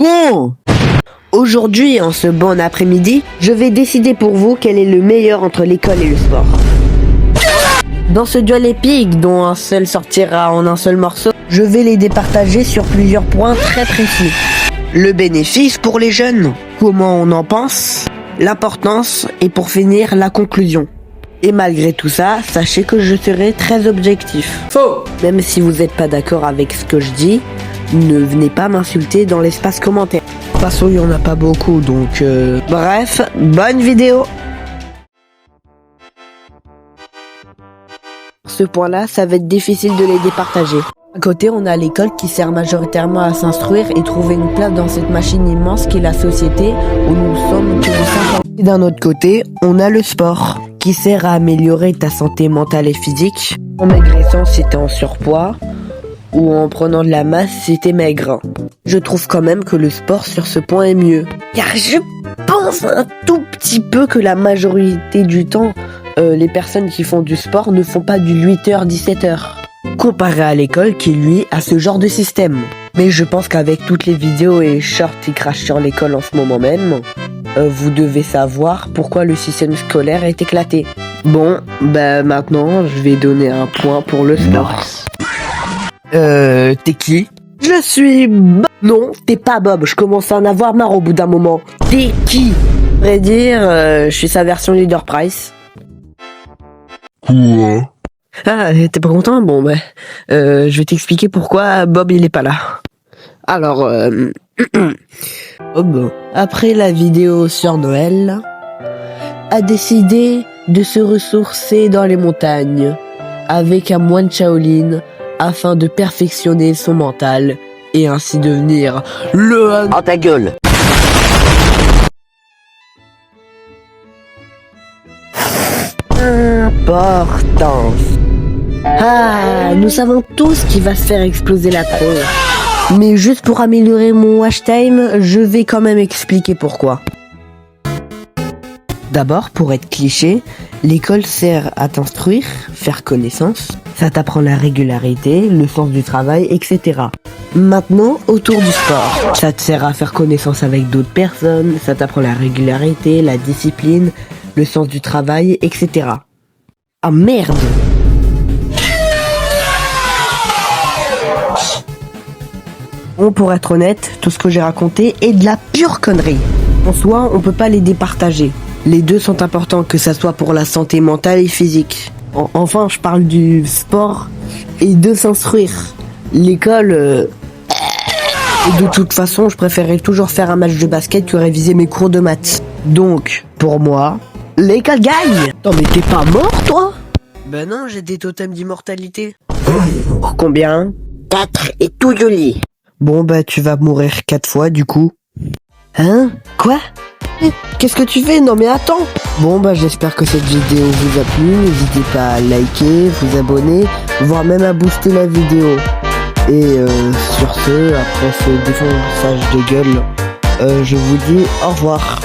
Bon, aujourd'hui, en ce bon après-midi, je vais décider pour vous quel est le meilleur entre l'école et le sport. Dans ce duel épique, dont un seul sortira en un seul morceau, je vais les départager sur plusieurs points très précis. Le bénéfice pour les jeunes, comment on en pense, l'importance et pour finir, la conclusion. Et malgré tout ça, sachez que je serai très objectif. Faux! Même si vous n'êtes pas d'accord avec ce que je dis, ne venez pas m'insulter dans l'espace commentaire. De toute façon, il n'y en a pas beaucoup, donc... Bref, bonne vidéo! Ce point-là, ça va être difficile de les départager. À côté, on a l'école qui sert majoritairement à s'instruire et trouver une place dans cette machine immense qu'est la société où nous sommes que des simples. Et d'un autre côté, on a le sport qui sert à améliorer ta santé mentale et physique. En maigrissant si t'es en surpoids ou en prenant de la masse si t'es maigre. Je trouve quand même que le sport sur ce point est mieux. Car je pense un tout petit peu que la majorité du temps, les personnes qui font du sport ne font pas du 8h-17h. Comparé à l'école qui, lui, a ce genre de système. Mais je pense qu'avec toutes les vidéos et shorts qui crachent sur l'école en ce moment même, vous devez savoir pourquoi le système scolaire est éclaté. Bon, bah maintenant, je vais donner un point pour le sport. T'es qui? Je suis Bob. Non, t'es pas Bob, je commence à en avoir marre au bout d'un moment. T'es qui? À vrai dire, je suis sa version Leader Price. Quoi? Ah, t'es pas content? Bon, bah, je vais t'expliquer pourquoi Bob il est pas là. Alors, Bob, après la vidéo sur Noël, a décidé de se ressourcer dans les montagnes avec un moine Shaolin afin de perfectionner son mental et ainsi devenir le... Oh ta gueule! Importance. Ah, nous savons tous qu'il va se faire exploser la tronche. Mais juste pour améliorer mon watch time, je vais quand même expliquer pourquoi. D'abord, pour être cliché, l'école sert à t'instruire, faire connaissance, ça t'apprend la régularité, le sens du travail, etc. Maintenant, autour du sport, ça te sert à faire connaissance avec d'autres personnes, ça t'apprend la régularité, la discipline, le sens du travail, etc. Ah merde! Bon, pour être honnête, tout ce que j'ai raconté est de la pure connerie. En soi, on peut pas les départager. Les deux sont importants, que ça soit pour la santé mentale et physique. Enfin, je parle du sport et de s'instruire. L'école... Et de toute façon, je préférais toujours faire un match de basket que réviser mes cours de maths. Donc, pour moi, l'école gagne! Attends, mais t'es pas mort, toi? Ben non, j'ai des totems d'immortalité. Combien? 4 et tout joli. Bon, bah, tu vas mourir 4 fois, du coup. Hein? Quoi? Qu'est-ce que tu fais? Non, mais attends! Bon, bah, j'espère que cette vidéo vous a plu. N'hésitez pas à liker, vous abonner, voire même à booster la vidéo. Et sur ce, après ce défonçage de gueule, je vous dis au revoir.